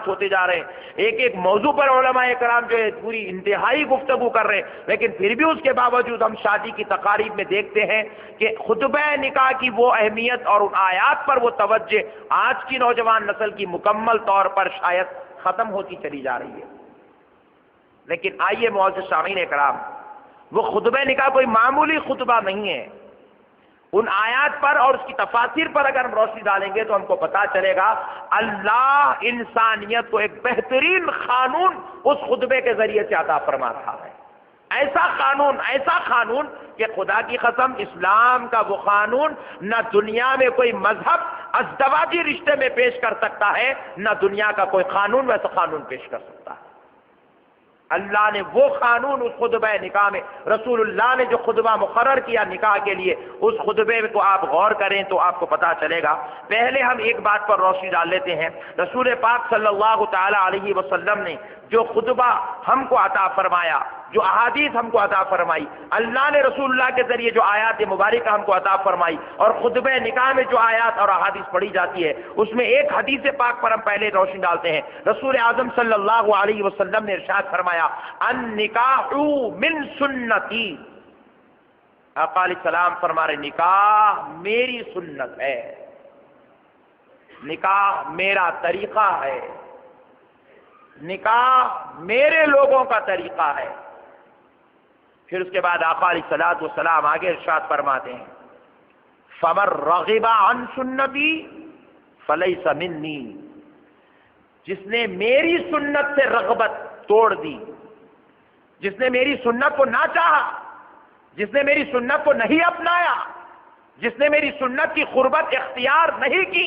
ہوتے جا رہے ہیں، ایک ایک موضوع پر علماء کرام جو ہے پوری انتہائی گفتگو کر رہے ہیں، لیکن پھر بھی اس کے باوجود ہم شادی کی تقاریب میں دیکھتے ہیں کہ خطبہ نکاح کی وہ اہمیت اور ان آیات پر وہ توجہ آج کی نوجوان نسل کی مکمل طور پر شاید ختم ہوتی چلی جا رہی ہے۔ لیکن آئیے معزز سامعین کرام، وہ خطبہ نکاح کوئی معمولی خطبہ نہیں ہے۔ ان آیات پر اور اس کی تفاسیر پر اگر ہم روشنی ڈالیں گے تو ہم کو پتا چلے گا اللہ انسانیت کو ایک بہترین قانون اس خطبے کے ذریعے سے عطا فرما رہا ہے۔ ایسا قانون کہ خدا کی قسم اسلام کا وہ قانون نہ دنیا میں کوئی مذہب ازدواجی رشتے میں پیش کر سکتا ہے، نہ دنیا کا کوئی قانون ویسا قانون پیش کر سکتا ہے۔ اللہ نے وہ قانون اس خطبہ نکاح میں، رسول اللہ نے جو خطبہ مقرر کیا نکاح کے لیے، اس خطبے کو آپ غور کریں تو آپ کو پتا چلے گا۔ پہلے ہم ایک بات پر روشنی ڈال لیتے ہیں، رسول پاک صلی اللہ تعالی علیہ وسلم نے جو خطبہ ہم کو عطا فرمایا، جو احادیث ہم کو عطا فرمائی، اللہ نے رسول اللہ کے ذریعے جو آیات مبارکہ ہم کو عطا فرمائی، اور خطبہ نکاح میں جو آیات اور احادیث پڑھی جاتی ہے اس میں ایک حدیث پاک پر ہم پہلے روشنی ڈالتے ہیں۔ رسول اعظم صلی اللہ علیہ وسلم نے ارشاد فرمایا النکاح من سنتی، آقا علیہ السلام فرما رہے نکاح میری سنت ہے، نکاح میرا طریقہ ہے، نکاح میرے لوگوں کا طریقہ ہے۔ پھر اس کے بعد آقا علیہ الصلوۃ والسلام آگے ارشاد فرماتے ہیں فَمَن رَغِبَ عَن سُنَّتِي فَلَيْسَ مِنِّي، جس نے میری سنت سے رغبت توڑ دی، جس نے میری سنت کو نہ چاہا، جس نے میری سنت کو نہیں اپنایا، جس نے میری سنت کی قربت اختیار نہیں کی،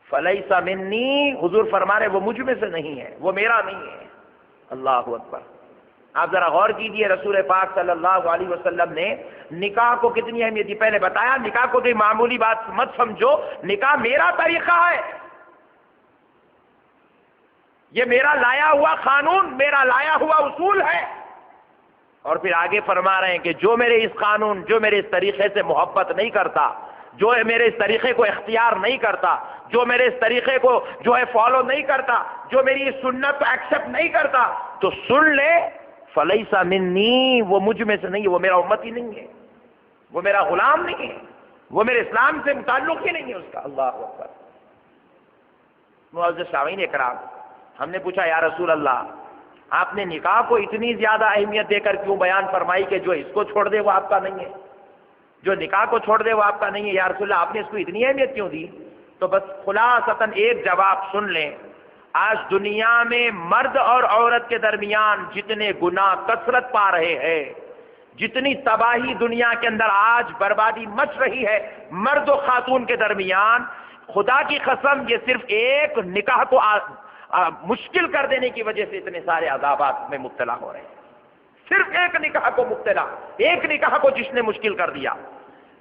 فلیس منی، حضور فرما رہے وہ مجھ میں سے نہیں ہے، وہ میرا نہیں ہے۔ اللہ اکبر۔ آپ ذرا غور کیجئے، رسول پاک صلی اللہ علیہ وسلم نے نکاح کو کتنی اہمیت دی۔ پہلے بتایا نکاح کو کوئی معمولی بات مت سمجھو، نکاح میرا طریقہ ہے، یہ میرا لایا ہوا قانون، میرا لایا ہوا اصول ہے۔ اور پھر آگے فرما رہے ہیں کہ جو میرے اس قانون، جو میرے اس طریقے سے محبت نہیں کرتا، جو میرے اس طریقے کو اختیار نہیں کرتا، جو میرے اس طریقے کو جو ہے فالو نہیں کرتا، جو میری اس سنت کو ایکسپٹ نہیں کرتا، تو سن لے فلیس منی، وہ مجھ میں سے نہیں ہے، وہ میرا امتی نہیں ہے، وہ میرا غلام نہیں ہے، وہ میرے اسلام سے متعلق ہی نہیں ہے اس کا۔ اللہ اکبر۔ معزز سامعین اکرام، ہم نے پوچھا یا رسول اللہ آپ نے نکاح کو اتنی زیادہ اہمیت دے کر کیوں بیان فرمائی کہ جو اس کو چھوڑ دے وہ آپ کا نہیں ہے، جو نکاح کو چھوڑ دے وہ آپ کا نہیں ہے، یا رسول اللہ آپ نے اس کو اتنی اہمیت کیوں دی؟ تو بس خلاصتاً ایک جواب سن لیں، آج دنیا میں مرد اور عورت کے درمیان جتنے گناہ کثرت پا رہے ہیں، جتنی تباہی دنیا کے اندر آج بربادی مچ رہی ہے مرد و خاتون کے درمیان، خدا کی قسم یہ صرف ایک نکاح کو مشکل کر دینے کی وجہ سے اتنے سارے عذابات میں مبتلا ہو رہے ہیں۔ صرف ایک نکاح کو مبتلا، ایک نکاح کو جس نے مشکل کر دیا،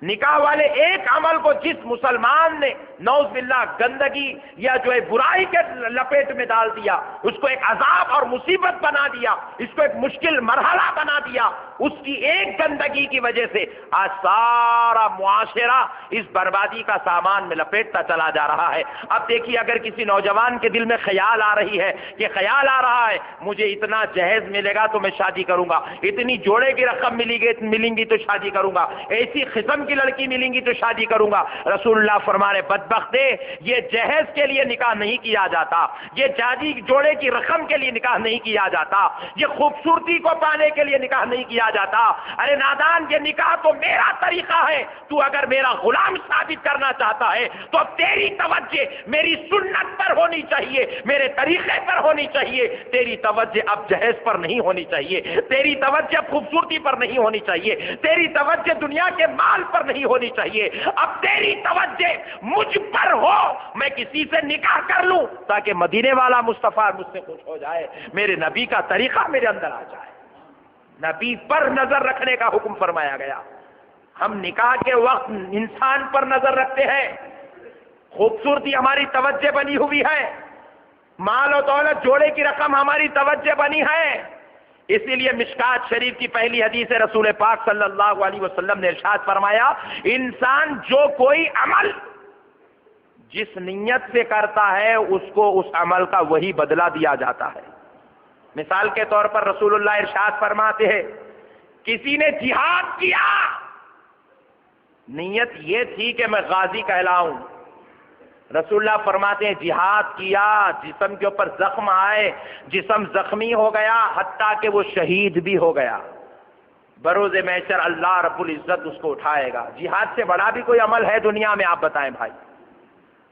نکاح والے ایک عمل کو جس مسلمان نے نعوذ باللہ گندگی یا جو ہے برائی کے لپیٹ میں ڈال دیا، اس کو ایک عذاب اور مصیبت بنا دیا، اس کو ایک مشکل مرحلہ بنا دیا، اس کی ایک گندگی کی وجہ سے آج سارا معاشرہ اس بربادی کا سامان میں لپیٹتا چلا جا رہا ہے۔ اب دیکھیے اگر کسی نوجوان کے دل میں خیال آ رہی ہے کہ خیال آ رہا ہے مجھے اتنا جہیز ملے گا تو میں شادی کروں گا، اتنی جوڑے کی رقم ملیں گی تو شادی کروں گا، ایسی قسم کی لڑکی ملیں گی تو شادی کروں گا، رسول اللہ فرما رہے بدبخت یہ جہیز کے لیے نکاح نہیں کیا جاتا، یہ جادی جوڑے کی رقم کے لیے نکاح نہیں کیا جاتا، یہ خوبصورتی کو پانے کے لیے نکاح نہیں کیا جاتا۔ ارے نادان، یہ نکاح تو میرا طریقہ ہے، تو اگر میرا غلام ثابت کرنا چاہتا ہے تو اب تیری توجہ میری سنت پر ہونی چاہیے، میرے طریقے پر ہونی چاہیے، تیری توجہ اب جہیز پر نہیں ہونی چاہیے، تیری توجہ اب خوبصورتی پر نہیں ہونی چاہیے، تیری توجہ دنیا کے مال پر نہیں ہونی چاہیے، اب تیری توجہ مجھ پر ہو، میں کسی سے نکاح کر لوں تاکہ مدینے والا مصطفیٰ مجھ سے خوش ہو جائے، میرے نبی کا طریقہ میرے اندر آ جائے۔ نبی پر نظر رکھنے کا حکم فرمایا گیا۔ ہم نکاح کے وقت انسان پر نظر رکھتے ہیں، خوبصورتی ہماری توجہ بنی ہوئی ہے، مال و دولت جوڑے کی رقم ہماری توجہ بنی ہے۔ اسی لیے مشکات شریف کی پہلی حدیث رسول پاک صلی اللہ علیہ وسلم نے ارشاد فرمایا انسان جو کوئی عمل جس نیت سے کرتا ہے اس کو اس عمل کا وہی بدلہ دیا جاتا ہے. مثال کے طور پر رسول اللہ ارشاد فرماتے ہیں کسی نے جہاد کیا، نیت یہ تھی کہ میں غازی کہلاؤں. رسول اللہ فرماتے ہیں جہاد کیا، جسم کے اوپر زخم آئے، جسم زخمی ہو گیا، حتیٰ کہ وہ شہید بھی ہو گیا، بروز محشر اللہ رب العزت اس کو اٹھائے گا. جہاد سے بڑا بھی کوئی عمل ہے دنیا میں؟ آپ بتائیں بھائی.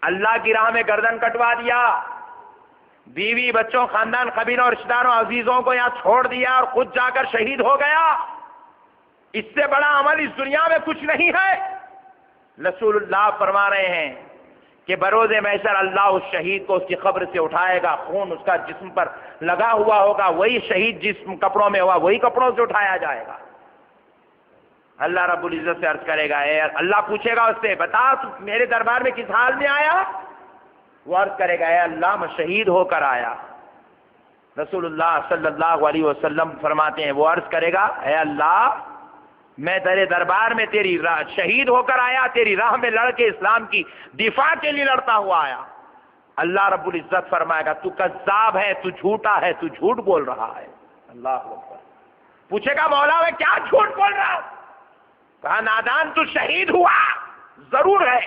اللہ کی راہ میں گردن کٹوا دیا، بیوی بچوں خاندان قبیلوں رشتہ داروں عزیزوں کو یہاں چھوڑ دیا اور خود جا کر شہید ہو گیا، اس سے بڑا عمل اس دنیا میں کچھ نہیں ہے. رسول اللہ فرما رہے ہیں کہ بروز محشر اللہ اس شہید کو اس کی قبر سے اٹھائے گا، خون اس کا جسم پر لگا ہوا ہوگا، وہی شہید جس کپڑوں میں ہوا وہی کپڑوں سے اٹھایا جائے گا. اللہ رب العزت سے عرض کرے گا، اے اللہ پوچھے گا اس سے بتا تو میرے دربار میں کس حال میں آیا؟ وہ عرض کرے گا اے اللہ میں شہید ہو کر آیا. رسول اللہ صلی اللہ علیہ وسلم فرماتے ہیں وہ عرض کرے گا اے اللہ میں تیرے دربار میں تیری شہید ہو کر آیا، تیری راہ میں لڑ کے اسلام کی دفاع کے لیے لڑتا ہوا آیا. اللہ رب العزت فرمائے گا تو کذاب ہے، تو جھوٹا ہے، تو جھوٹ بول رہا ہے. اللہ اکبر. پوچھے گا مولا میں کیا جھوٹ بول رہا ہوں؟ کہا نادان تو شہید ہوا ضرور ہے،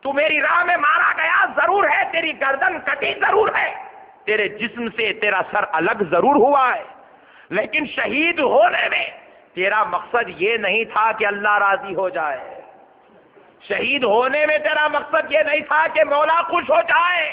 تو میری راہ میں مارا گیا ضرور ہے، تیری گردن کٹی ضرور ہے، تیرے جسم سے تیرا سر الگ ضرور ہوا ہے، لیکن شہید ہونے میں تیرا مقصد یہ نہیں تھا کہ اللہ راضی ہو جائے. شہید ہونے میں تیرا مقصد یہ نہیں تھا کہ مولا خوش ہو جائے.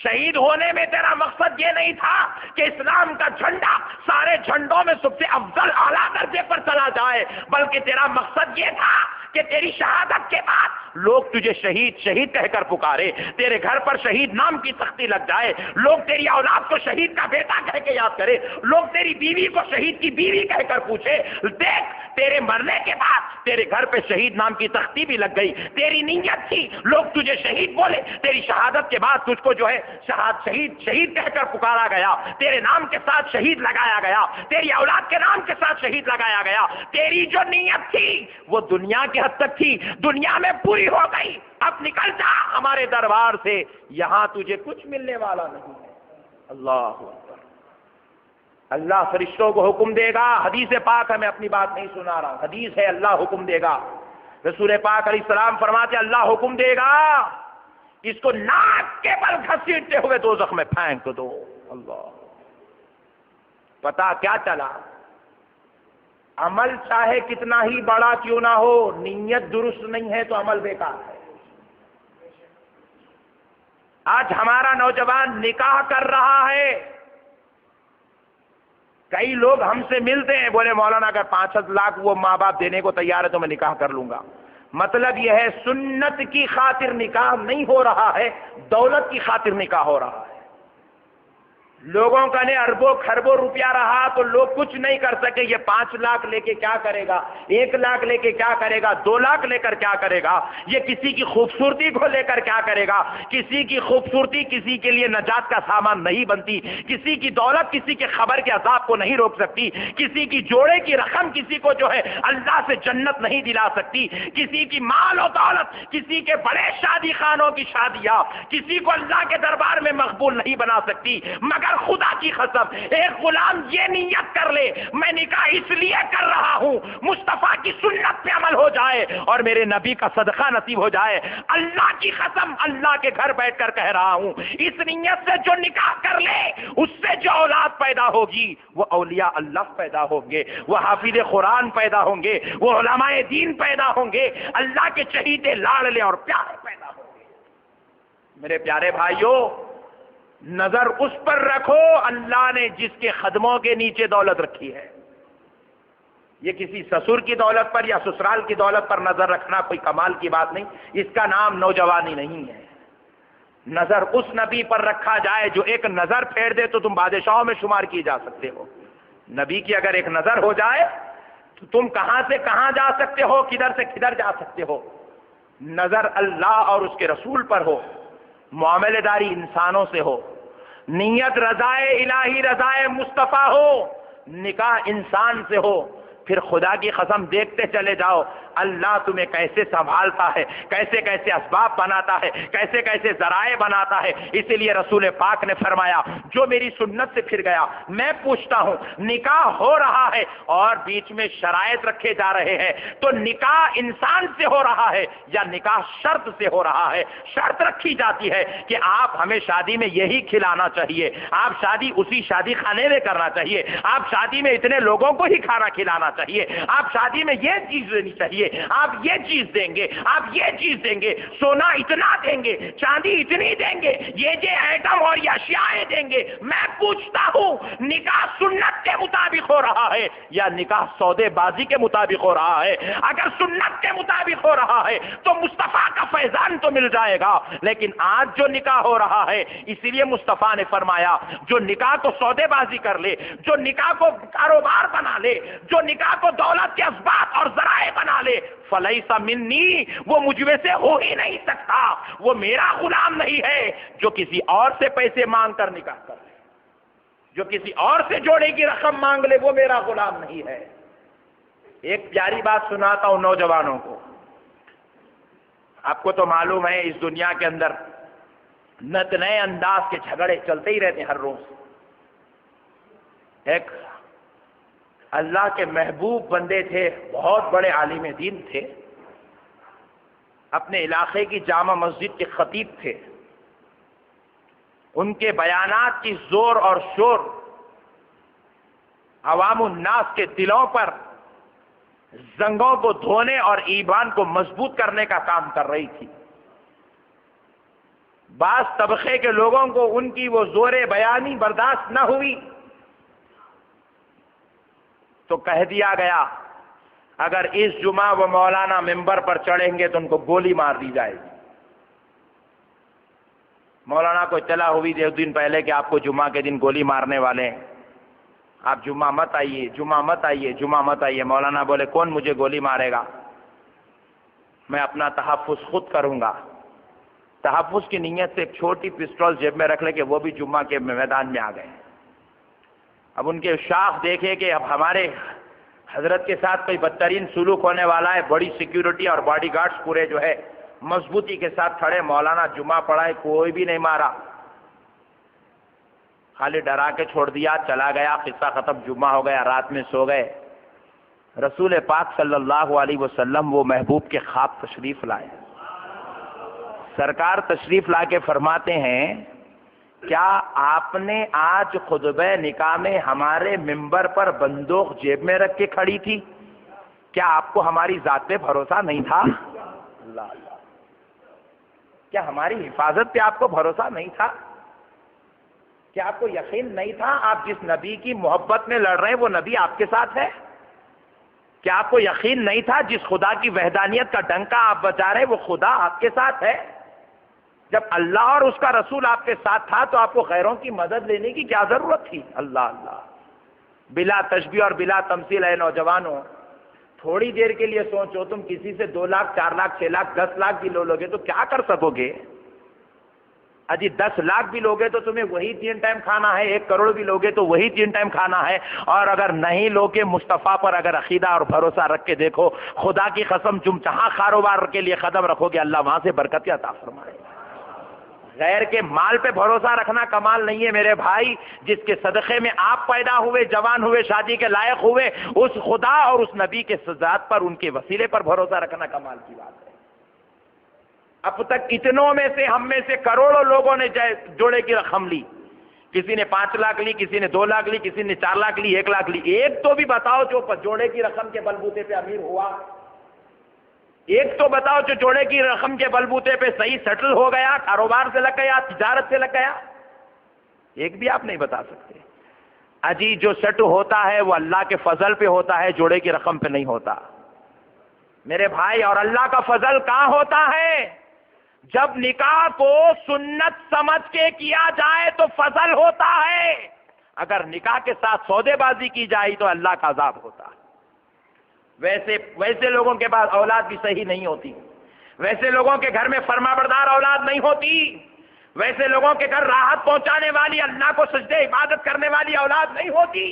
شہید ہونے میں تیرا مقصد یہ نہیں تھا کہ اسلام کا جھنڈا سارے جھنڈوں میں سب سے افضل اعلیٰ درجے پر چلا جائے، بلکہ تیرا مقصد یہ تھا کہ تیری شہادت کے بعد لوگ تجھے شہید شہید کہہ کر پکارے، تیرے گھر پر شہید نام کی تختی لگ جائے، لوگ تیری اولاد کو شہید کا بیٹا کہہ کے یاد کرے، لوگ تیری بیوی کو شہید کی بیوی کہہ کر پوچھے. دیکھ تیرے مرنے کے بعد تیرے گھر پہ شہید نام کی تختی بھی لگ گئی. تیری نیت تھی لوگ تجھے شہید بولے، تیری شہادت کے بعد تجھ کو جو ہے شہید کہہ کر پکارا گیا، تیرے نام کے ساتھ شہید لگایا گیا، تیری اولاد کے نام کے ساتھ شہید لگایا گیا. تیری جو نیت تھی وہ دنیا کی حد تک تھی، دنیا میں پوری ہو گئی. اب نکل جا ہمارے دربار سے، یہاں تجھے کچھ ملنے والا نہیں ہے. اللہ اکبر. اللہ فرشتوں کو حکم دے گا، حدیث پاک ہے، میں اپنی بات نہیں سنا رہا ہوں، حدیث ہے، اللہ حکم دے گا. رسول پاک علیہ السلام فرماتے اللہ حکم دے گا اس کو ناک کے بل گھسیٹتے ہوئے دوزخ میں پھینک دو. اللہ. پتا کیا چلا؟ عمل چاہے کتنا ہی بڑا کیوں نہ ہو، نیت درست نہیں ہے تو عمل بیکار ہے. آج ہمارا نوجوان نکاح کر رہا ہے، کئی لوگ ہم سے ملتے ہیں بولے مولانا اگر 5 لاکھ وہ ماں باپ دینے کو تیار ہے تو میں نکاح کر لوں گا. مطلب یہ ہے سنت کی خاطر نکاح نہیں ہو رہا ہے، دولت کی خاطر نکاح ہو رہا ہے. لوگوں کا نے اربوں خربوں روپیہ رہا تو لوگ کچھ نہیں کر سکے. یہ 5 لاکھ لے کے کیا کرے گا، 1 لاکھ لے کے کیا کرے گا، 2 لاکھ لے کر کیا کرے گا؟ یہ کسی کی خوبصورتی کو لے کر کیا کرے گا؟ کسی کی خوبصورتی کسی کے لیے نجات کا سامان نہیں بنتی. کسی کی دولت کسی کے خبر کے عذاب کو نہیں روک سکتی. کسی کی جوڑے کی رقم کسی کو جو ہے اللہ سے جنت نہیں دلا سکتی. کسی کی مال و دولت، کسی کے بڑے شادی خانوں کی شادیاں کسی کو اللہ کے دربار میں مقبول نہیں بنا سکتی. مگر خدا کی قسم ایک غلام یہ نیت کر لے میں نکاح اس لیے کر رہا ہوں مصطفیٰ کی سنت پہ عمل ہو جائے اور میرے نبی کا صدقہ نصیب ہو جائے. اللہ کی قسم اللہ کے گھر بیٹھ کر کہہ رہا ہوں اس نیت سے جو نکاح کر لے اس سے جو اولاد پیدا ہوگی وہ اولیاء اللہ پیدا ہوں گے، وہ حافظ قرآن پیدا ہوں گے، وہ علماء دین پیدا ہوں گے، اللہ کے چہیتے لاڈلے اور پیارے پیدا ہوں گے. میرے پیارے بھائیوں نظر اس پر رکھو اللہ نے جس کے قدموں کے نیچے دولت رکھی ہے. یہ کسی سسر کی دولت پر یا سسرال کی دولت پر نظر رکھنا کوئی کمال کی بات نہیں، اس کا نام نوجوانی نہیں ہے. نظر اس نبی پر رکھا جائے جو ایک نظر پھیر دے تو تم بادشاہوں میں شمار کیے جا سکتے ہو. نبی کی اگر ایک نظر ہو جائے تو تم کہاں سے کہاں جا سکتے ہو، کدھر سے کدھر جا سکتے ہو. نظر اللہ اور اس کے رسول پر ہو، معاملہ داری انسانوں سے ہو، نیت رضائے الہی رضائے مصطفیٰ ہو، نکاح انسان سے ہو، پھر خدا کی قسم دیکھتے چلے جاؤ اللہ تمہیں کیسے سنبھالتا ہے، کیسے کیسے اسباب بناتا ہے، کیسے کیسے ذرائع بناتا ہے۔ اسی لیے رسول پاک نے فرمایا جو میری سنت سے پھر گیا، میں پوچھتا ہوں نکاح ہو رہا ہے اور بیچ میں شرائط رکھے جا رہے ہیں، تو نکاح انسان سے ہو رہا ہے یا نکاح شرط سے ہو رہا ہے؟ شرط رکھی جاتی ہے کہ آپ ہمیں شادی میں یہی کھلانا چاہیے، آپ شادی اسی شادی خانے میں کرنا چاہیے، آپ شادی میں اتنے لوگوں کو ہی کھانا کھلانا چاہیے، آپ شادی میں یہ چیز دینی چاہیے، آپ یہ چیز دیں گے، آپ یہ چیز دیں گے، سونا اتنا دیں گے، چاندی اتنی دیں گے، یہ ایٹم اور یہ اشیاء دیں گے۔ میں پوچھتا ہوں نکاح سنت کے مطابق ہو رہا ہے یا نکاح سودے بازی کے مطابق ہو رہا ہے؟ اگر سنت کے مطابق ہو رہا ہے تو مصطفیٰ کا فیضان تو مل جائے گا، لیکن آج جو نکاح ہو رہا ہے، اسی لیے مصطفیٰ نے فرمایا جو نکاح کو سودے بازی کر لے، جو نکاح کو کاروبار بنا لے، جو نکاح کو دولت کے اسباب اور ذرائع بنا لے، فلیس منی، وہ مجھ میں سے ہو ہی نہیں سکتا، وہ میرا غلام نہیں ہے۔ جو کسی اور سے پیسے مانگ کر نکاح کر لے، جو کسی اور سے جوڑے کی رقم مانگ لے، وہ میرا غلام نہیں ہے۔ ایک پیاری بات سناتا ہوں نوجوانوں کو، آپ کو تو معلوم ہے اس دنیا کے اندر نت نئے انداز کے جھگڑے چلتے ہی رہتے ہیں ہر روز۔ ایک اللہ کے محبوب بندے تھے، بہت بڑے عالم دین تھے، اپنے علاقے کی جامع مسجد کے خطیب تھے، ان کے بیانات کی زور اور شور عوام الناس کے دلوں پر زنگوں کو دھونے اور ایمان کو مضبوط کرنے کا کام کر رہی تھی۔ بعض طبقے کے لوگوں کو ان کی وہ زور بیانی برداشت نہ ہوئی تو کہہ دیا گیا اگر اس جمعہ وہ مولانا ممبر پر چڑھیں گے تو ان کو گولی مار دی جائے گی۔ مولانا کو اطلاع ہوئی 2 دن پہلے کہ آپ کو جمعہ کے دن گولی مارنے والے ہیں، آپ جمعہ مت آئیے، جمعہ مت آئیے، جمعہ مت آئیے۔ مولانا بولے کون مجھے گولی مارے گا، میں اپنا تحفظ خود کروں گا۔ تحفظ کی نیت سے ایک چھوٹی پسٹول جیب میں رکھ لے کہ وہ بھی جمعہ کے میدان میں آ گئے۔ اب ان کے شاخ دیکھے کہ اب ہمارے حضرت کے ساتھ کوئی بدترین سلوک ہونے والا ہے، بڑی سیکیورٹی اور باڈی گارڈز پورے جو ہے مضبوطی کے ساتھ کھڑے۔ مولانا جمعہ پڑھائے، کوئی بھی نہیں مارا، خالی ڈرا کے چھوڑ دیا، چلا گیا، قصہ ختم، جمعہ ہو گیا، رات میں سو گئے۔ رسول پاک صلی اللہ علیہ وسلم وہ محبوب کے خواب تشریف لائے۔ سرکار تشریف لا کے فرماتے ہیں کیا آپ نے آج خطبہ نکاح میں ہمارے ممبر پر بندوق جیب میں رکھ کے کھڑی تھی؟ کیا آپ کو ہماری ذات پہ بھروسہ نہیں تھا؟ اللہ اللہ، کیا ہماری حفاظت پہ آپ کو بھروسہ نہیں تھا؟ کیا آپ کو یقین نہیں تھا آپ جس نبی کی محبت میں لڑ رہے ہیں وہ نبی آپ کے ساتھ ہے؟ کیا آپ کو یقین نہیں تھا جس خدا کی وحدانیت کا ڈنکا آپ بجا رہے ہیں وہ خدا آپ کے ساتھ ہے؟ جب اللہ اور اس کا رسول آپ کے ساتھ تھا تو آپ کو غیروں کی مدد لینے کی کیا ضرورت تھی؟ اللہ اللہ، بلا تشبیہ اور بلا تمثیل۔ ہے نوجوانوں، تھوڑی دیر کے لیے سوچو، تم کسی سے 2 لاکھ 4 لاکھ 6 لاکھ 10 لاکھ بھی لو گے تو کیا کر سکو گے؟ اجی 10 لاکھ بھی لوگے تو تمہیں وہی 3 ٹائم کھانا ہے، 1 کروڑ بھی لوگے تو وہی 3 ٹائم کھانا ہے۔ اور اگر نہیں لوگے مصطفیٰ پر اگر عقیدہ اور بھروسہ رکھ کے دیکھو، خدا کی قسم تم جہاں کاروبار کے لیے قدم رکھو گے اللہ وہاں سے برکت عطا فرمائے گا۔ غیر کے مال پہ بھروسہ رکھنا کمال نہیں ہے میرے بھائی، جس کے صدقے میں آپ پیدا ہوئے، جوان ہوئے، شادی کے لائق ہوئے، اس خدا اور اس نبی کے ذات پر، ان کے وسیلے پر بھروسہ رکھنا کمال کی بات ہے۔ اب تک اتنوں میں سے ہم میں سے کروڑوں لوگوں نے جوڑے کی رقم لی، کسی نے 5 لاکھ لی، کسی نے 2 لاکھ لی، کسی نے 4 لاکھ لی، 1 لاکھ لی۔ ایک تو بھی بتاؤ جو جوڑے کی رقم کے بلبوتے پہ امیر ہوا، ایک تو بتاؤ جو جوڑے کی رقم کے بلبوتے پہ صحیح سیٹل ہو گیا، کاروبار سے لگ گیا، تجارت سے لگ گیا۔ ایک بھی آپ نہیں بتا سکتے۔ اجی جو سیٹ ہوتا ہے وہ اللہ کے فضل پہ ہوتا ہے، جوڑے کی رقم پہ نہیں ہوتا میرے بھائی۔ اور اللہ کا فضل کہاں ہوتا ہے؟ جب نکاح کو سنت سمجھ کے کیا جائے تو فضل ہوتا ہے، اگر نکاح کے ساتھ سودے بازی کی جائے تو اللہ کا عذاب ہوتا ہے۔ ویسے لوگوں کے پاس اولاد بھی صحیح نہیں ہوتی، ویسے لوگوں کے گھر میں فرما بردار اولاد نہیں ہوتی، ویسے لوگوں کے گھر راحت پہنچانے والی، اللہ کو سجدے عبادت کرنے والی اولاد نہیں ہوتی۔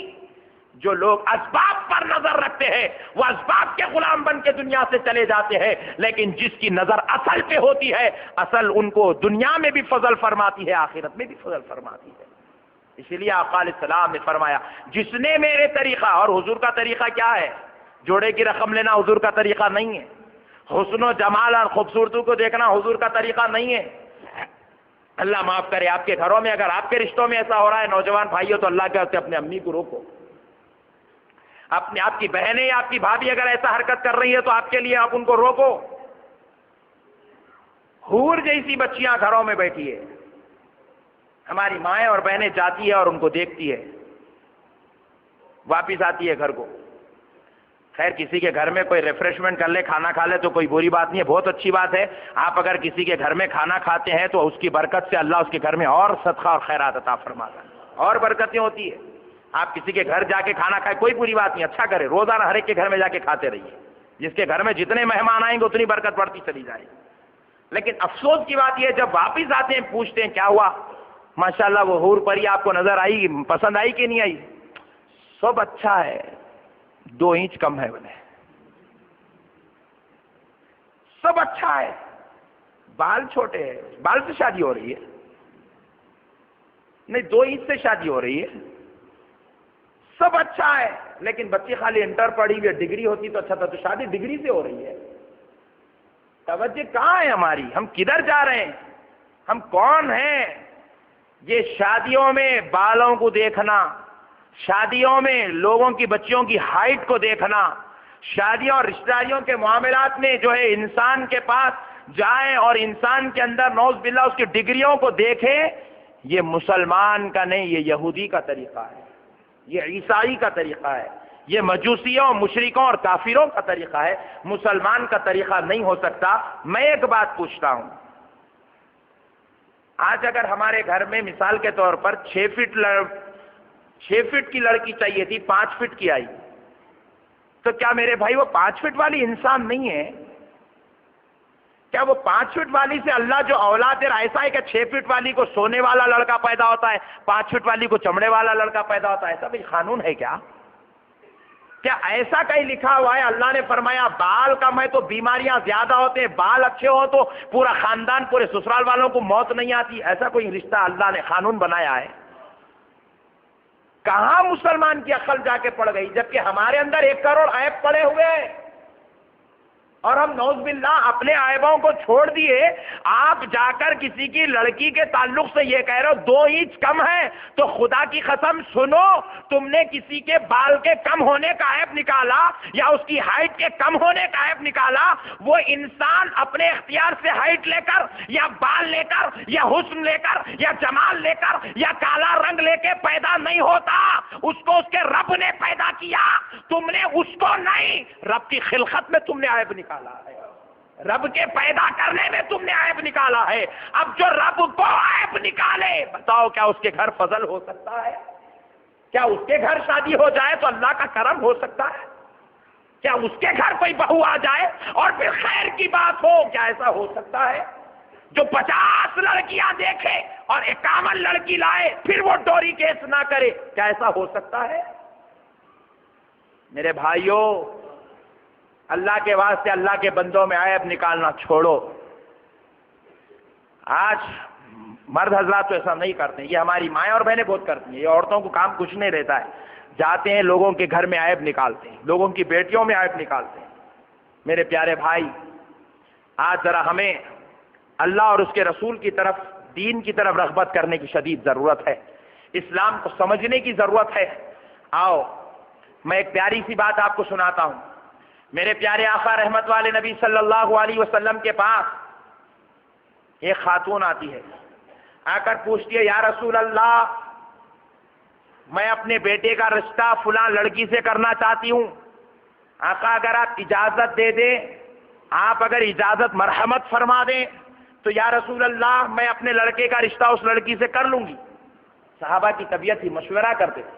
جو لوگ اسباب پر نظر رکھتے ہیں وہ اسباب کے غلام بن کے دنیا سے چلے جاتے ہیں، لیکن جس کی نظر اصل پہ ہوتی ہے، اصل ان کو دنیا میں بھی فضل فرماتی ہے، آخرت میں بھی فضل فرماتی ہے۔ اسی لیے آقا علیہ السلام نے فرمایا جس نے میرے طریقہ، اور حضور کا طریقہ کیا ہے؟ جوڑے کی رقم لینا حضور کا طریقہ نہیں ہے، حسن و جمال اور خوبصورتی کو دیکھنا حضور کا طریقہ نہیں ہے۔ اللہ معاف کرے، آپ کے گھروں میں اگر آپ کے رشتوں میں ایسا ہو رہا ہے نوجوان بھائیوں، تو اللہ کے واسطے اپنے امی کو روکو، آپ کی بہنیں یا آپ کی بھابھی اگر ایسا حرکت کر رہی ہے تو آپ کے لیے آپ ان کو روکو۔ حور جیسی بچیاں گھروں میں بیٹھی ہے، ہماری مائیں اور بہنیں جاتی ہے اور ان کو دیکھتی ہے، واپس آتی ہے گھر کو۔ خیر کسی کے گھر میں کوئی ریفریشمنٹ کر لے، کھانا کھا لے تو کوئی بری بات نہیں ہے، بہت اچھی بات ہے۔ آپ اگر کسی کے گھر میں کھانا کھاتے ہیں تو اس کی برکت سے اللہ اس کے گھر میں اور صدقہ اور خیرات عطا فرماتا ہے، اور برکتیں ہوتی ہے۔ آپ کسی کے گھر جا کے کھانا کھائے کوئی بری بات نہیں، اچھا کرے، روزانہ ہر ایک کے گھر میں جا کے کھاتے رہیے، جس کے گھر میں جتنے مہمان آئیں گے اتنی برکت بڑھتی چلی جائے گی۔ لیکن افسوس کی بات یہ ہے جب واپس آتے ہیں پوچھتے ہیں کیا ہوا، ماشاءاللہ وہ حور پری آپ کو نظر آئی، پسند آئی کہ نہیں آئی؟ سب اچھا ہے، 2 انچ کم ہے بولے، سب اچھا ہے، بال چھوٹے ہیں، بال سے شادی ہو رہی ہے؟ نہیں، 2 انچ سے شادی ہو رہی ہے، سب اچھا ہے، لیکن بچی خالی انٹر پڑھی ہوئی ہے، ڈگری ہوتی تو اچھا تھا، تو شادی ڈگری سے ہو رہی ہے۔ توجہ کہاں ہے ہماری؟ ہم کدھر جا رہے ہیں؟ ہم کون ہیں؟ یہ شادیوں میں بالوں کو دیکھنا، شادیوں میں لوگوں کی بچیوں کی ہائٹ کو دیکھنا، شادیوں اور رشتہ داریوں کے معاملات میں جو ہے انسان کے پاس جائیں اور انسان کے اندر نعوذ باللہ اس کی ڈگریوں کو دیکھے، یہ مسلمان کا نہیں، یہ یہودی کا طریقہ ہے، یہ عیسائی کا طریقہ ہے، یہ مجوسیوں، مشرکوں اور کافروں کا طریقہ ہے، مسلمان کا طریقہ نہیں ہو سکتا۔ میں ایک بات پوچھتا ہوں، آج اگر ہمارے گھر میں مثال کے طور پر 6 فٹ کی لڑکی چاہیے تھی، 5 فٹ کی آئی، تو کیا میرے بھائی وہ 5 فٹ والی انسان نہیں ہے؟ کیا وہ 5 فٹ والی سے اللہ جو اولاد دے رہا ایسا ہے کہ 6 فٹ والی کو سونے والا لڑکا پیدا ہوتا ہے، 5 فٹ والی کو چمڑے والا لڑکا پیدا ہوتا ہے؟ ایسا بھی قانون ہے کیا؟ کیا ایسا کہیں لکھا ہوا ہے؟ اللہ نے فرمایا بال کم ہے تو بیماریاں زیادہ ہوتے ہیں، بال اچھے ہو تو پورا خاندان، پورے سسرال والوں کو موت نہیں آتی؟ ایسا کوئی رشتہ اللہ نے قانون بنایا ہے؟ کہاں مسلمان کی عقل جا کے پڑ گئی؟ جبکہ ہمارے اندر 1 کروڑ عیب پڑے ہوئے ہیں، اور ہم نعوذ باللہ اپنے عیبوں کو چھوڑ دیے، آپ جا کر کسی کی لڑکی کے تعلق سے یہ کہہ رہے ہو 2 انچ کم ہے، تو خدا کی قسم سنو، تم نے کسی کے بال کے کم ہونے کا عیب نکالا یا اس کی ہائٹ کے کم ہونے کا عیب نکالا، وہ انسان اپنے اختیار سے ہائٹ لے کر یا بال لے کر یا حسن لے کر یا جمال لے کر یا کالا رنگ لے کے پیدا نہیں ہوتا، اس کو اس کے رب نے پیدا کیا، تم نے اس کو نہیں۔ رب کی خلقت میں تم نے عیب نکالا ہے، رب کے پیدا کرنے میں تم نے عیب نکالا ہے۔ اب جو رب کو عیب نکالے، بتاؤ کیا اس کے گھر فضل ہو سکتا ہے؟ کیا اس کے گھر شادی ہو جائے تو اللہ کا کرم ہو سکتا ہے؟ کیا اس کے گھر کوئی بہو آ جائے اور پھر خیر کی بات ہو؟ کیا ایسا ہو سکتا ہے؟ جو 50 لڑکیاں دیکھے اور 51 لڑکی لائے پھر وہ ڈوری کیس نہ کرے، کیا ایسا ہو سکتا ہے؟ میرے بھائیوں، اللہ کے واسطے اللہ کے بندوں میں عیب نکالنا چھوڑو۔ آج مرد حضرات تو ایسا نہیں کرتے، یہ ہماری مائیں اور بہنیں بہت کرتی ہیں، یہ عورتوں کو کام کچھ نہیں رہتا ہے، جاتے ہیں لوگوں کے گھر میں عیب نکالتے ہیں، لوگوں کی بیٹیوں میں عیب نکالتے ہیں۔ میرے پیارے بھائی، آج ذرا ہمیں اللہ اور اس کے رسول کی طرف، دین کی طرف رغبت کرنے کی شدید ضرورت ہے، اسلام کو سمجھنے کی ضرورت ہے۔ آؤ میں ایک پیاری سی بات آپ کو سناتا ہوں۔ میرے پیارے آقا رحمت والے نبی صلی اللہ علیہ وسلم کے پاس ایک خاتون آتی ہے، آ کر پوچھتی ہے یا رسول اللہ، میں اپنے بیٹے کا رشتہ فلاں لڑکی سے کرنا چاہتی ہوں، آقا اگر آپ اجازت دے دیں، آپ اگر اجازت مرحمت فرما دیں تو یا رسول اللہ میں اپنے لڑکے کا رشتہ اس لڑکی سے کر لوں گی۔ صحابہ کی طبیعت ہی مشورہ کرتے تھے۔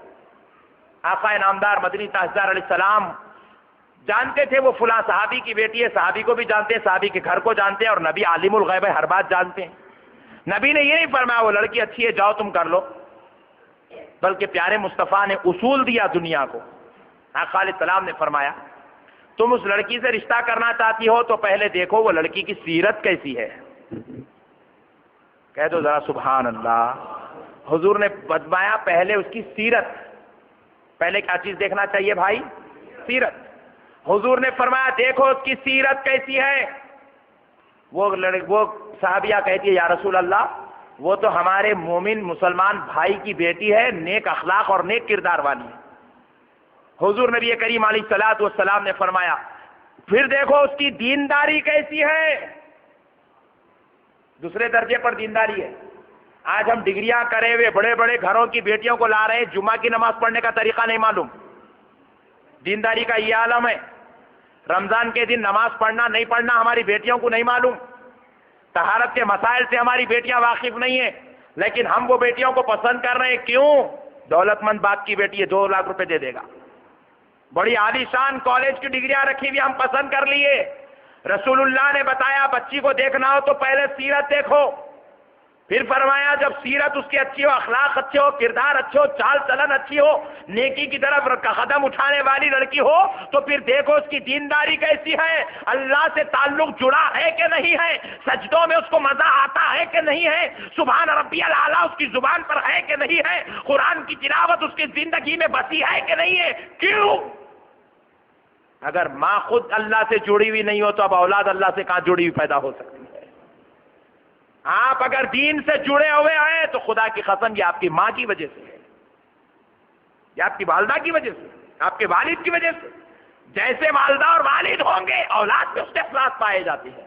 آقا نامدار مدنی تاجدار علیہ السلام جانتے تھے وہ فلاں صحابی کی بیٹی ہے، صحابی کو بھی جانتے ہیں، صحابی کے گھر کو جانتے ہیں، اور نبی عالم الغیب ہے، ہر بات جانتے ہیں۔ نبی نے یہ نہیں فرمایا وہ لڑکی اچھی ہے جاؤ تم کر لو، بلکہ پیارے مصطفیٰ نے اصول دیا دنیا کو. آقا علیہ السلام نے فرمایا تم اس لڑکی سے رشتہ کرنا چاہتی ہو تو پہلے دیکھو وہ لڑکی کی سیرت کیسی ہے. کہہ دو ذرا سبحان اللہ. حضور نے فرمایا پہلے اس کی سیرت. پہلے کیا چیز دیکھنا چاہیے بھائی؟ سیرت. حضور نے فرمایا دیکھو اس کی سیرت کیسی ہے. وہ صحابیہ کہتی ہے یا رسول اللہ وہ تو ہمارے مومن مسلمان بھائی کی بیٹی ہے، نیک اخلاق اور نیک کردار والی ہے. حضور نبی کریم علیہ الصلوۃ والسلام نے فرمایا پھر دیکھو اس کی دینداری کیسی ہے. دوسرے درجے پر دینداری ہے. آج ہم ڈگریاں کرے ہوئے بڑے بڑے گھروں کی بیٹیوں کو لا رہے ہیں، جمعہ کی نماز پڑھنے کا طریقہ نہیں معلوم. دینداری کا یہ عالم ہے. رمضان کے دن نماز پڑھنا نہیں پڑھنا ہماری بیٹیوں کو نہیں معلوم. طہارت کے مسائل سے ہماری بیٹیاں واقف نہیں ہیں، لیکن ہم وہ بیٹیوں کو پسند کر رہے ہیں. کیوں؟ دولت مند باپ کی بیٹی ہے 2 لاکھ روپے دے دے گا. بڑی عالی شان کالج کی ڈگریاں رکھی ہوئی ہم پسند کر لیے. رسول اللہ نے بتایا بچی کو دیکھنا ہو تو پہلے سیرت دیکھو. پھر فرمایا جب سیرت اس کی اچھی ہو، اخلاق اچھے ہو، کردار اچھے ہو، چال چلن اچھی ہو، نیکی کی طرف قدم اٹھانے والی لڑکی ہو تو پھر دیکھو اس کی دینداری کیسی ہے. اللہ سے تعلق جڑا ہے کہ نہیں ہے؟ سجدوں میں اس کو مزہ آتا ہے کہ نہیں ہے؟ سبحان ربی الاعلیٰ اس کی زبان پر ہے کہ نہیں ہے؟ قرآن کی تلاوت اس کی زندگی میں بسی ہے کہ نہیں ہے؟ کیوں؟ اگر ماں خود اللہ سے جڑی ہوئی نہیں ہو تو اب اولاد اللہ سے کہاں جڑی ہوئی پیدا ہو سکتی ہے؟ آپ اگر دین سے جڑے ہوئے ہیں تو خدا کی قسم یہ آپ کی ماں کی وجہ سے ہے، یہ آپ کی والدہ کی وجہ سے، آپ کے والد کی وجہ سے. جیسے والدہ اور والد ہوں گے اولاد میں اس کے اثرات پائے جاتے ہیں.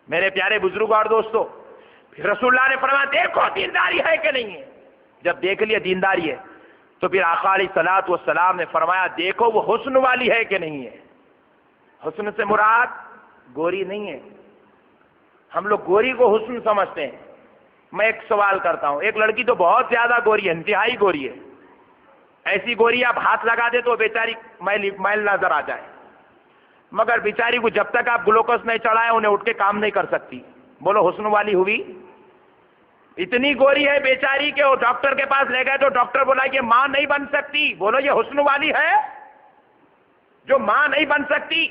میرے پیارے بزرگ اور دوستو، پھر رسول اللہ نے فرمایا دیکھو دینداری ہے کہ نہیں ہے. جب دیکھ لیا دینداری ہے تو پھر آقا علیہ الصلوۃ والسلام نے فرمایا دیکھو وہ حسن والی ہے کہ نہیں ہے. حسن سے مراد گوری نہیں ہے. ہم لوگ گوری کو حسن سمجھتے ہیں. میں ایک سوال کرتا ہوں، ایک لڑکی تو بہت زیادہ گوری ہے، انتہائی گوری ہے. ایسی گوری آپ ہاتھ لگا دے تو بیچاری میل نظر آ جائے، مگر بیچاری کو جب تک آپ گلوکوز نہیں چڑھائے انہیں اٹھ کے کام نہیں کر سکتی. بولو حسن والی ہوئی؟ اتنی گوری ہے بیچاری کہ وہ ڈاکٹر کے پاس لے گئے تو ڈاکٹر بولا یہ ماں نہیں بن سکتی. بولو یہ حسن والی ہے جو ماں نہیں بن سکتی،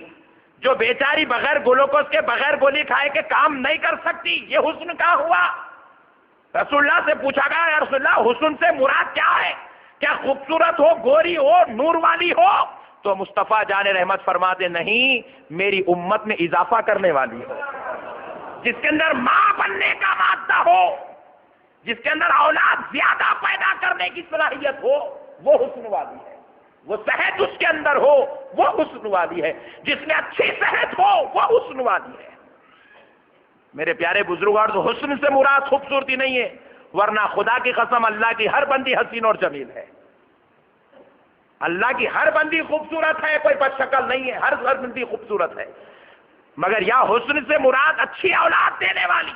جو بیچاری بغیر گلوکوز کے بغیر گولی کھائے کے کام نہیں کر سکتی؟ یہ حسن کیا ہوا؟ رسول اللہ سے پوچھا گیا یا رسول اللہ حسن سے مراد کیا ہے؟ کیا خوبصورت ہو، گوری ہو، نور والی ہو؟ تو مصطفیٰ جان رحمت فرماتے نہیں، میری امت میں اضافہ کرنے والی ہو، جس کے اندر ماں بننے کا مادہ ہو، جس کے اندر اولاد زیادہ پیدا کرنے کی صلاحیت ہو، وہ حسن والی ہے. وہ صحت اس کے اندر ہو وہ حسن والی ہے. جس میں اچھی صحت ہو وہ حسن والی ہے. میرے پیارے بزرگوں، تو حسن سے مراد خوبصورتی نہیں ہے، ورنہ خدا کی قسم اللہ کی ہر بندی حسین اور جمیل ہے. اللہ کی ہر بندی خوبصورت ہے، کوئی بد شکل نہیں ہے، ہر بندی خوبصورت ہے. مگر یا حسن سے مراد اچھی اولاد دینے والی،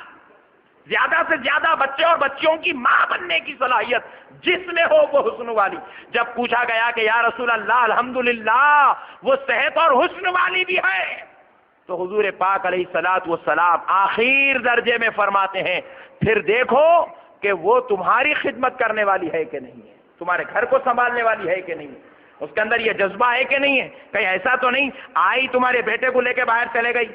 زیادہ سے زیادہ بچے اور بچیوں کی ماں بننے کی صلاحیت جس میں ہو وہ حسن والی. جب پوچھا گیا کہ یا رسول اللہ الحمدللہ وہ صحت اور حسن والی بھی ہے، تو حضور پاک علیہ الصلوۃ والسلام آخر درجے میں فرماتے ہیں پھر دیکھو کہ وہ تمہاری خدمت کرنے والی ہے کہ نہیں ہے، تمہارے گھر کو سنبھالنے والی ہے کہ نہیں ہے، اس کے اندر یہ جذبہ ہے کہ نہیں ہے. کہیں ایسا تو نہیں آئی تمہارے بیٹے کو لے کے باہر چلے گئی،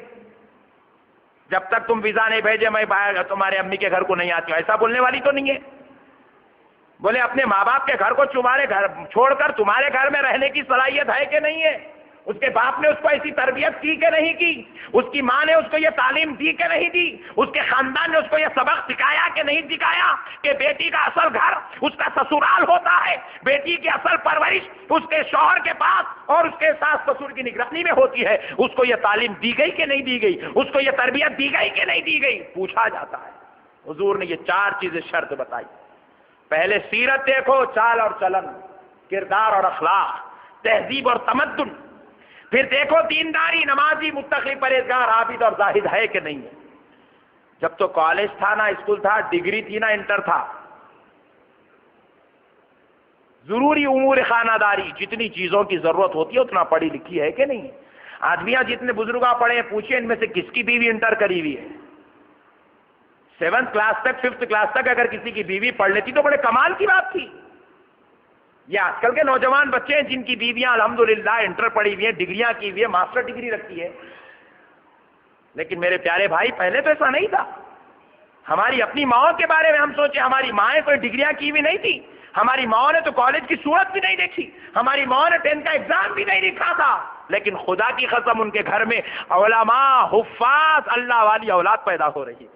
جب تک تم ویزا نہیں بھیجے میں باہر تمہارے امی کے گھر کو نہیں آتی ہوں، ایسا بولنے والی تو نہیں ہے. بولے اپنے ماں باپ کے گھر کو تمہارے گھر چھوڑ کر تمہارے گھر میں رہنے کی صلاحیت ہے کہ نہیں ہے. اس کے باپ نے اس کو ایسی تربیت کی کہ نہیں کی، اس کی ماں نے اس کو یہ تعلیم دی کہ نہیں دی، اس کے خاندان نے اس کو یہ سبق سکھایا کہ نہیں سکھایا کہ بیٹی کا اصل گھر اس کا سسرال ہوتا ہے، بیٹی کی اصل پرورش اس کے شوہر کے پاس اور اس کے ساس سسر کی نگرانی میں ہوتی ہے. اس کو یہ تعلیم دی گئی کہ نہیں دی گئی، اس کو یہ تربیت دی گئی کہ نہیں دی گئی، پوچھا جاتا ہے. حضور نے یہ 4 چیزیں شرط بتائی. پہلے سیرت دیکھو، چال اور چلن، کردار اور اخلاق، تہذیب اور تمدن. پھر دیکھو دینداری، نمازی، متقی، پرہیزگار، عابد اور زاہد ہے کہ نہیں ہے. جب تو کالج تھا نہ اسکول تھا، ڈگری تھی نہ انٹر تھا، ضروری امور خانہ داری جتنی چیزوں کی ضرورت ہوتی ہے اتنا پڑھی لکھی ہے کہ نہیں. آدمیاں جتنے بزرگاں پڑھے ہیں پوچھیں ان میں سے کس کی بیوی انٹر کری ہوئی ہے. 7th کلاس تک 5th کلاس تک اگر کسی کی بیوی پڑھ لیتی تو بڑے کمال کی بات تھی. یہ آج کل کے نوجوان بچے ہیں جن کی بیویاں الحمدللہ انٹر پڑھی ہوئی ہیں، ڈگریاں کی ہوئی ہیں، ماسٹر ڈگری رکھی ہے، لیکن میرے پیارے بھائی پہلے تو ایسا نہیں تھا. ہماری اپنی ماؤں کے بارے میں ہم سوچیں، ہماری مائیں کوئی ڈگریاں کی ہوئی نہیں تھی، ہماری ماؤں نے تو کالج کی صورت بھی نہیں دیکھی، ہماری ماؤں نے 10th کا ایگزام بھی نہیں لکھا تھا، لیکن خدا کی قسم ان کے گھر میں علماء، حفاظ، اللہ والی اولاد پیدا ہو رہی ہے.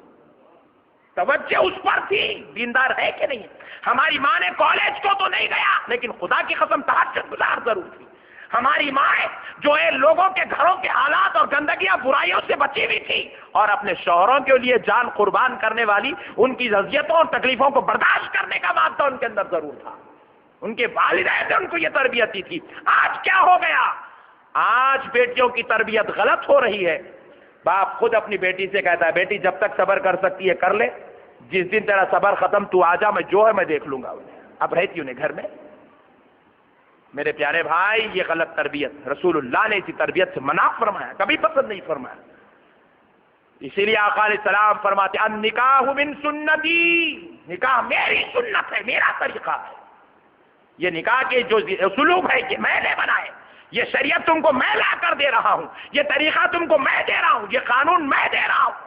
توجہ اس پر تھی، دیندار ہے کہ نہیں. ہماری ماں نے کالج کو تو نہیں گیا لیکن خدا کی قسم تہجد گزار ضرور تھی. ہماری ماں جو ہے لوگوں کے گھروں کے حالات اور گندگیاں برائیوں سے بچی ہوئی تھی اور اپنے شوہروں کے لیے جان قربان کرنے والی، ان کی اذیتوں اور تکلیفوں کو برداشت کرنے کا مادہ ان کے اندر ضرور تھا. ان کے والدین نے ان کو یہ تربیت دی تھی. آج کیا ہو گیا؟ آج بیٹیوں کی تربیت غلط ہو رہی ہے. باپ خود اپنی بیٹی سے کہتا ہے بیٹی جب تک صبر کر سکتی ہے کر لے، جس دن تیرا صبر ختم تو آ جا، میں جو ہے میں دیکھ لوں گا. اب رہتی انہیں گھر میں. میرے پیارے بھائی یہ غلط تربیت، رسول اللہ نے اسی تربیت سے منع فرمایا، کبھی پسند نہیں فرمایا. اسی لیے آقا علیہ السلام فرماتے النکاح من سنتی، نکاح میری سنت ہے، میرا طریقہ ہے. یہ نکاح کے جو اسلوب ہے یہ میں نے بنائے، یہ شریعت تم کو میں لا کر دے رہا ہوں، یہ طریقہ تم کو میں دے رہا ہوں، یہ قانون میں دے رہا ہوں.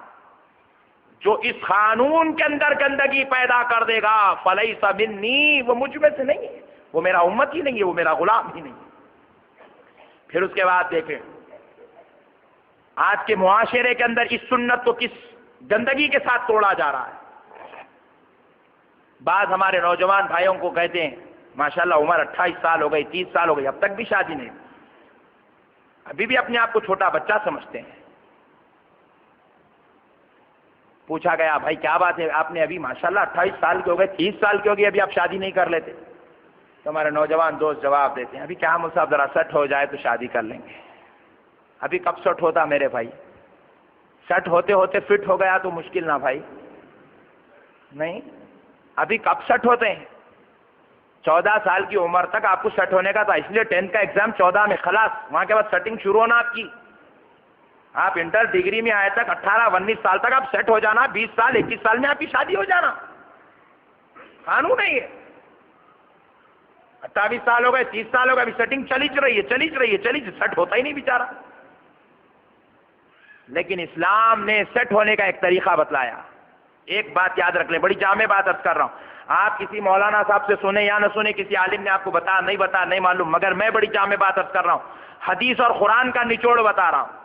جو اس قانون کے اندر گندگی پیدا کر دے گا فلیس منی، وہ مجھ میں سے نہیں ہے، وہ میرا امت ہی نہیں ہے، وہ میرا غلام ہی نہیں ہے. پھر اس کے بعد دیکھیں آج کے معاشرے کے اندر اس سنت کو کس گندگی کے ساتھ توڑا جا رہا ہے. بعض ہمارے نوجوان بھائیوں کو کہتے ہیں ماشاءاللہ عمر 28 سال ہو گئی، 30 سال ہو گئی، اب تک بھی شادی نہیں، ابھی بھی اپنے آپ کو چھوٹا بچہ سمجھتے ہیں. پوچھا گیا بھائی کیا بات ہے، آپ نے ابھی ماشاءاللہ 28 سال کے ہو گئے، 30 سال کے ہو گئے، ابھی آپ شادی نہیں کر لیتے؟ تو ہمارے نوجوان دوست جواب دیتے ہیں ابھی کیا مجھ صاحب ذرا سیٹ ہو جائے تو شادی کر لیں گے. ابھی کب سیٹ ہوتا میرے بھائی؟ سیٹ ہوتے ہوتے فٹ ہو گیا تو مشکل نہ بھائی، نہیں ابھی کب سیٹ ہوتے ہیں؟ 14 سال کی عمر تک آپ کو سیٹ ہونے کا تھا، اس لیے 10th کا ایگزام 14 میں خلاص، وہاں کے بعد سیٹنگ شروع ہونا آپ کی. آپ انٹر ڈگری میں آئے تک 18-19 سال تک آپ سیٹ ہو جانا، 20 سال 21 سال میں آپ کی شادی ہو جانا. قانون ہے یہ. 28 سال ہو گئے، 30 سال ہو گئے، ابھی سیٹنگ چلی رہی ہے، سیٹ ہوتا ہی نہیں بیچارہ. لیکن اسلام نے سیٹ ہونے کا ایک طریقہ بتلایا. ایک بات یاد رکھ لیں، بڑی جامع بات عرض کر رہا ہوں، آپ کسی مولانا صاحب سے سنیں یا نہ سنیں، کسی عالم نے آپ کو بتا نہیں معلوم، مگر میں بڑی جامع بات عرض کر رہا ہوں، حدیث اور قرآن کا نچوڑ بتا رہا ہوں.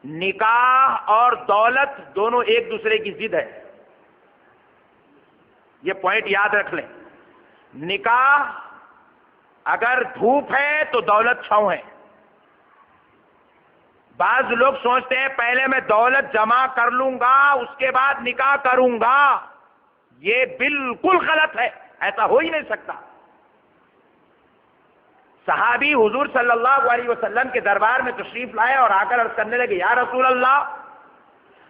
نکاح اور دولت دونوں ایک دوسرے کی ضد ہے، یہ پوائنٹ یاد رکھ لیں. نکاح اگر دھوپ ہے تو دولت چھاؤں ہے. بعض لوگ سوچتے ہیں پہلے میں دولت جمع کر لوں گا اس کے بعد نکاح کروں گا، یہ بالکل غلط ہے، ایسا ہو ہی نہیں سکتا. صحابی حضور صلی اللہ علیہ وسلم کے دربار میں تشریف لائے اور آ کر عرض کرنے لگے یا رسول اللہ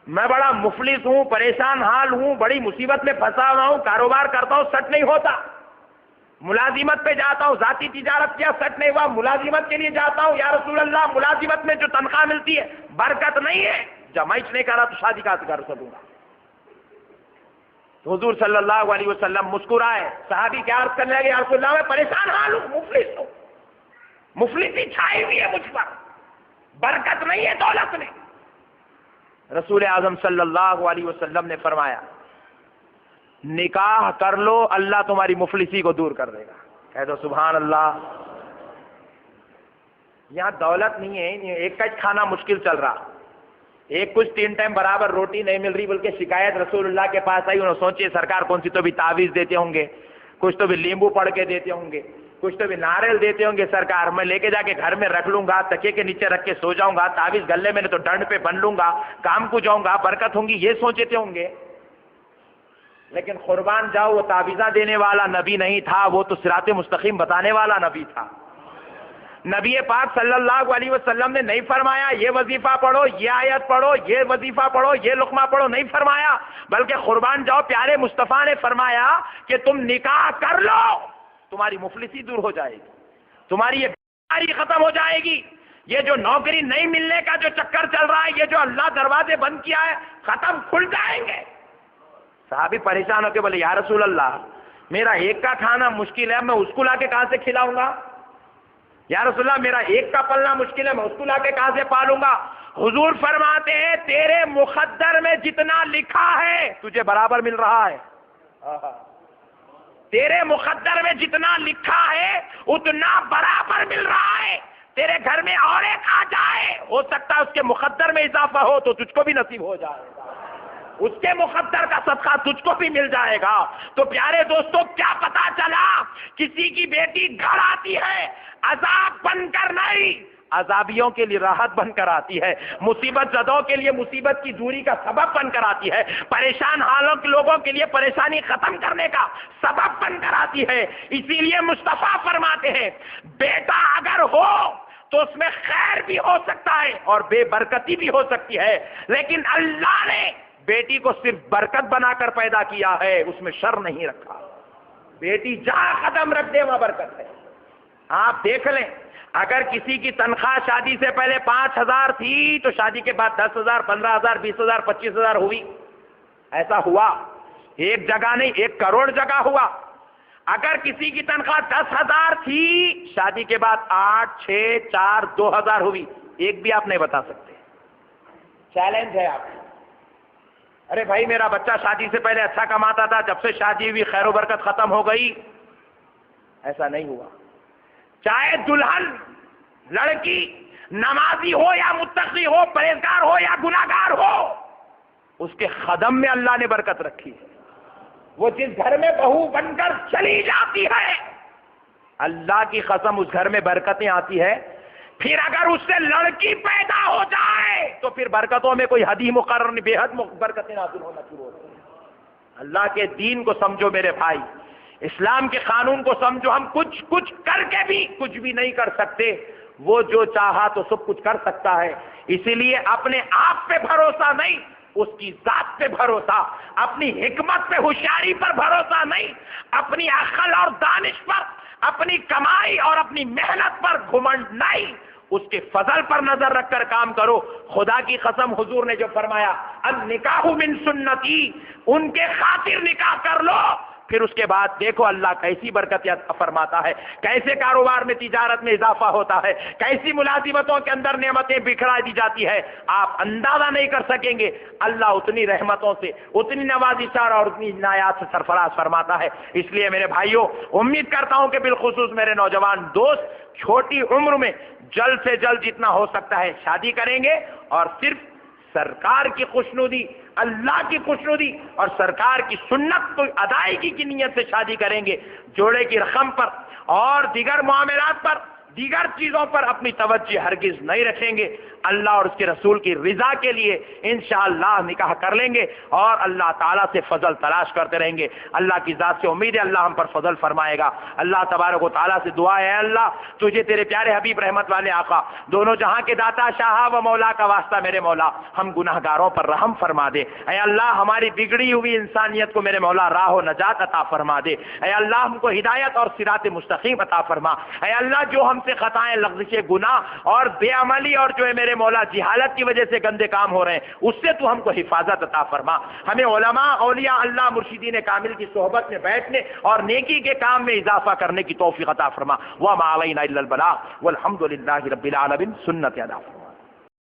میں بڑا مفلس ہوں، پریشان حال ہوں، بڑی مصیبت میں پھنسا ہوا ہوں، کاروبار کرتا ہوں سیٹ نہیں ہوتا، ملازمت پہ جاتا ہوں، ذاتی تجارت کیا سیٹ نہیں ہوا، ملازمت کے لیے جاتا ہوں، یا رسول اللہ ملازمت میں جو تنخواہ ملتی ہے برکت نہیں ہے، جمائش نہیں کرا تو شادی کہاں سے کر سکوں گا. حضور صلی اللہ علیہ وسلم مسکرائے. صحابی کیا عرض کرنے لگے یا رسول اللہ میں پریشان حال ہوں، مفلس ہوں، مفلسی چھائی ہوئی ہے مجھ پر، برکت نہیں ہے دولت میں. رسول اعظم صلی اللہ علیہ وسلم نے فرمایا نکاح کر لو، اللہ تمہاری مفلسی کو دور کر دے گا. کہہ دو سبحان اللہ. یہاں دولت نہیں ہے، ایک کا کھانا مشکل چل رہا، ایک کچھ 3 ٹائم برابر روٹی نہیں مل رہی، بلکہ شکایت رسول اللہ کے پاس آئی. انہوں نے سوچے سرکار کون سی تو بھی تعویذ دیتے ہوں گے، کچھ تو بھی لیمبو پڑھ کے دیتے ہوں گے، کچھ تو بھی ناریل دیتے ہوں گے، سرکار میں لے کے جا کے گھر میں رکھ لوں گا، تکیے کے نیچے رکھ کے سو جاؤں گا، تعویذ گلے میں نے تو ڈنڈ پہ بن لوں گا، کام کو جاؤں گا، برکت ہوں گی، یہ سوچتے ہوں گے. لیکن قربان جاؤ وہ تعویذہ دینے والا نبی نہیں تھا، وہ تو صراط مستقیم بتانے والا نبی تھا. نبی پاک صلی اللہ علیہ وسلم نے نہیں فرمایا یہ وظیفہ پڑھو، یہ آیت پڑھو، یہ وظیفہ پڑھو، یہ لقمہ پڑھو، نہیں فرمایا، بلکہ قربان جاؤ پیارے مصطفیٰ نے فرمایا کہ تم نکاح کر لو، تمہاری مفلسی دور ہو جائے گی، تمہاری یہ بیماری ختم ہو جائے گی، یہ جو نوکری نہیں ملنے کا جو چکر چل رہا ہے، یہ جو اللہ دروازے بند کیا ہے ختم، کھل جائیں گے. صحابی پریشان ہو کے بولے یا رسول اللہ میرا ایک کا کھانا مشکل ہے، میں اس کو لا کے کہاں سے کھلاؤں گا؟ یا رسول اللہ میرا ایک کا پلنا مشکل ہے، میں اس کو لا کے کہاں سے پالوں گا؟ حضور فرماتے ہیں تیرے مقدر میں جتنا لکھا ہے تجھے برابر مل رہا ہے، تیرے مقدر میں جتنا لکھا ہے اتنا برابر مل رہا ہے۔ تیرے گھر میں اور ایک آ جائے، ہو سکتا ہے اس کے مقدر میں اضافہ ہو تو تجھ کو بھی نصیب ہو جائے گا، اس کے مقدر کا صدقہ تجھ کو بھی مل جائے گا۔ تو پیارے دوستو، کیا پتا چلا؟ کسی کی بیٹی گھر آتی ہے عذاب بن کر نہیں، عذابیوں کے لیے راحت بن کر آتی ہے، مصیبت زدوں کے لیے مصیبت کی دوری کا سبب بن کر آتی ہے، پریشان حالوں کے لوگوں کے لیے پریشانی ختم کرنے کا سبب بن کر آتی ہے۔ اسی لیے مصطفیٰ فرماتے ہیں بیٹا اگر ہو تو اس میں خیر بھی ہو سکتا ہے اور بے برکتی بھی ہو سکتی ہے، لیکن اللہ نے بیٹی کو صرف برکت بنا کر پیدا کیا ہے، اس میں شر نہیں رکھا۔ بیٹی جہاں قدم رکھ دے وہاں برکت ہے۔ آپ دیکھ لیں، اگر کسی کی تنخواہ شادی سے پہلے 5,000 تھی تو شادی کے بعد 10,000 15,000 20,000 25,000 ہوئی، ایسا ہوا؟ ایک جگہ نہیں، 1 کروڑ جگہ ہوا۔ اگر کسی کی تنخواہ 10,000 تھی شادی کے بعد 8 6 4 2,000 ہوئی، ایک بھی آپ نہیں بتا سکتے۔ چیلنج ہے آپ۔ ارے بھائی میرا بچہ شادی سے پہلے اچھا کماتا تھا، جب سے شادی ہوئی خیر و برکت ختم ہو گئی، ایسا نہیں ہوا۔ چاہے دلہن لڑکی نمازی ہو یا متقی ہو، پرہیزگار ہو یا گناہگار ہو، اس کے قدم میں اللہ نے برکت رکھی ہے۔ وہ جس گھر میں بہو بن کر چلی جاتی ہے، اللہ کی قسم اس گھر میں برکتیں آتی ہے۔ پھر اگر اس سے لڑکی پیدا ہو جائے تو پھر برکتوں میں کوئی حد ہی مقرر نہیں، بے حد برکتیں نازل ہونا شروع ہوتی ہیں۔ اللہ کے دین کو سمجھو میرے بھائی، اسلام کے قانون کو سمجھو۔ ہم کچھ کر کے بھی کچھ بھی نہیں کر سکتے، وہ جو چاہا تو سب کچھ کر سکتا ہے۔ اسی لیے اپنے آپ پہ بھروسہ نہیں، اس کی ذات پہ بھروسہ، اپنی حکمت پہ ہوشیاری پر بھروسہ نہیں، اپنی عقل اور دانش پر، اپنی کمائی اور اپنی محنت پر گھمنڈ نہیں، اس کے فضل پر نظر رکھ کر کام کرو۔ خدا کی قسم حضور نے جو فرمایا النکاح من سنتی، ان کے خاطر نکاح کر لو، پھر اس کے بعد دیکھو اللہ کیسی برکت فرماتا ہے، کیسے کاروبار میں تجارت میں اضافہ ہوتا ہے، کیسی ملازمتوں کے اندر نعمتیں بکھرا دی جاتی ہے، آپ اندازہ نہیں کر سکیں گے۔ اللہ اتنی رحمتوں سے، اتنی نوازشات اور اتنی عنایات سے سرفراز فرماتا ہے۔ اس لیے میرے بھائیوں، امید کرتا ہوں کہ بالخصوص میرے نوجوان دوست چھوٹی عمر میں جلد سے جلد جتنا ہو سکتا ہے شادی کریں گے، اور صرف سرکار کی خوشنودی، اللہ کی خوشنودی اور سرکار کی سنت کو ادائیگی کی نیت سے شادی کریں گے۔ جوڑے کی رقم پر اور دیگر معاملات پر، دیگر چیزوں پر اپنی توجہ ہرگز نہیں رکھیں گے۔ اللہ اور اس کے رسول کی رضا کے لیے انشاءاللہ نکاح کر لیں گے اور اللہ تعالیٰ سے فضل تلاش کرتے رہیں گے۔ اللہ کی ذات سے امید ہے اللہ ہم پر فضل فرمائے گا۔ اللہ تبارک و تعالیٰ سے دعا ہے اللہ تجھے تیرے پیارے حبیب رحمت والے آقا دونوں جہاں کے داتا شاہ و مولا کا واسطہ میرے مولا ہم گناہگاروں پر رحم فرما دے۔ اے اللہ ہماری بگڑی ہوئی انسانیت کو میرے مولا راہ و نجات عطا فرما دے۔ اے اللہ ہم کو ہدایت اور صراط مستقیم عطا فرما۔ اے اللہ جو ہم سے خطائیں، لغزشیں، گناہ اور بے عملی اور جو ہے میرے مولا جہالت کی وجہ سے گندے کام ہو رہے ہیں اس سے تو ہم کو حفاظت عطا فرما۔ ہمیں علماء، اولیاء اللہ، مرشدین کامل کی صحبت میں بیٹھنے اور نیکی کے کام میں اضافہ کرنے کی توفیق عطا فرما۔ وما علینا الا البلاغ والحمد للہ رب العالمین۔ سنت ادا۔